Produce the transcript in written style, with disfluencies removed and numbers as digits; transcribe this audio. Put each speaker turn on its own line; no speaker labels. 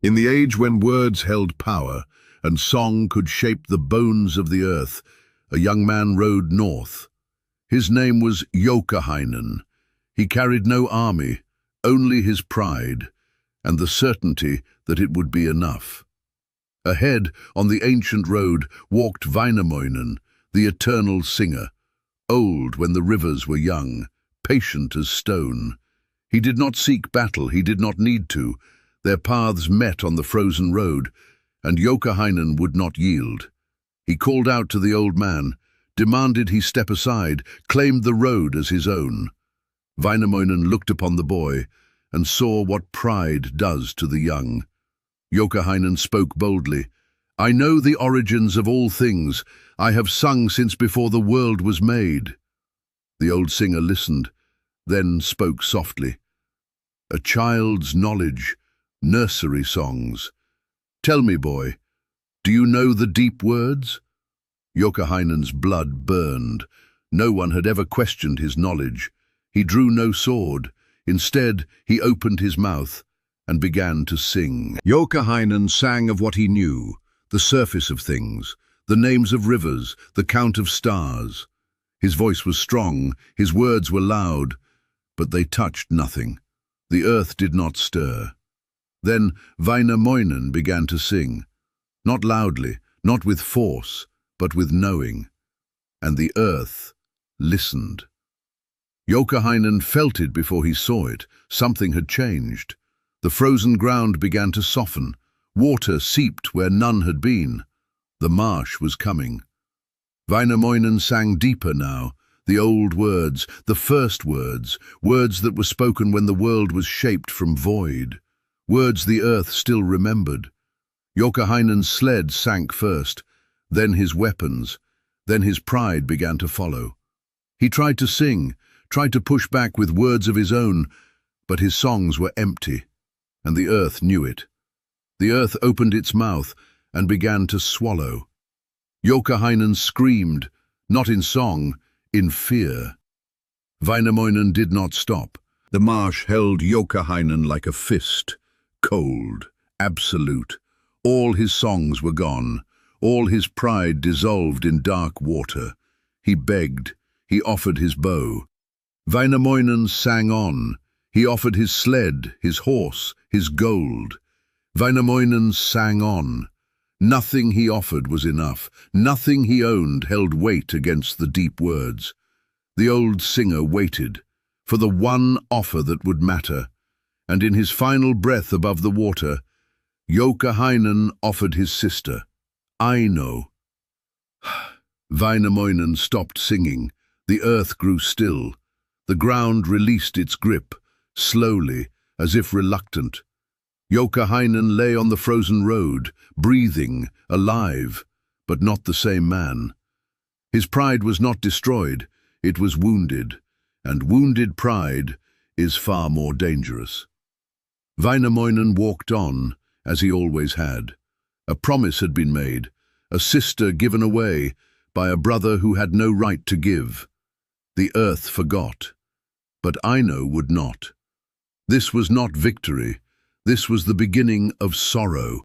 In the age when words held power and song could shape the bones of the earth, a young man rode north. His name was Joukahainen. He carried no army, only his pride, and the certainty that it would be enough. Ahead, on the ancient road, walked Väinämöinen, the eternal singer, old when the rivers were young, patient as stone. He did not seek battle, he did not need to. Their paths met on the frozen road, and Joukahainen would not yield. He called out to the old man, demanded he step aside, claimed the road as his own. Väinämöinen looked upon the boy and saw what pride does to the young. Joukahainen spoke boldly, "I know the origins of all things. I have sung since before the world was made." The old singer listened, then spoke softly. "A child's knowledge, nursery songs. Tell me, boy, do you know the deep words?" Joukahainen's blood burned. No one had ever questioned his knowledge. He drew no sword. Instead, he opened his mouth and began to sing. Joukahainen sang of what he knew, the surface of things, the names of rivers, the count of stars. His voice was strong, his words were loud, but they touched nothing. The earth did not stir. Then Väinämöinen began to sing, not loudly, not with force, but with knowing. And the earth listened. Joukahainen felt it before he saw it. Something had changed. The frozen ground began to soften. Water seeped where none had been. The marsh was coming. Väinämöinen sang deeper now, the old words, the first words, words that were spoken when the world was shaped from void, words the earth still remembered. Joukahainen's sled sank first, then his weapons, then his pride began to follow. He tried to sing, tried to push back with words of his own, but his songs were empty, and the earth knew it. The earth opened its mouth and began to swallow. Joukahainen screamed, not in song, in fear. Väinämöinen did not stop. The marsh held Joukahainen like a fist, cold, absolute. All his songs were gone, all his pride dissolved in dark water. He begged, he offered his bow. Väinämöinen sang on. He offered his sled, his horse, his gold. Väinämöinen sang on. Nothing he offered was enough. Nothing he owned held weight against the deep words. The old singer waited for the one offer that would matter, and in his final breath above the water, Joukahainen offered his sister, Aino. Väinämöinen stopped singing. The earth grew still. The ground released its grip, slowly, as if reluctant. Joukahainen lay on the frozen road, breathing, alive, but not the same man. His pride was not destroyed, it was wounded, and wounded pride is far more dangerous. Väinämöinen walked on, as he always had. A promise had been made, a sister given away by a brother who had no right to give. The earth forgot, but Aino would not. This was not victory. This was the beginning of sorrow.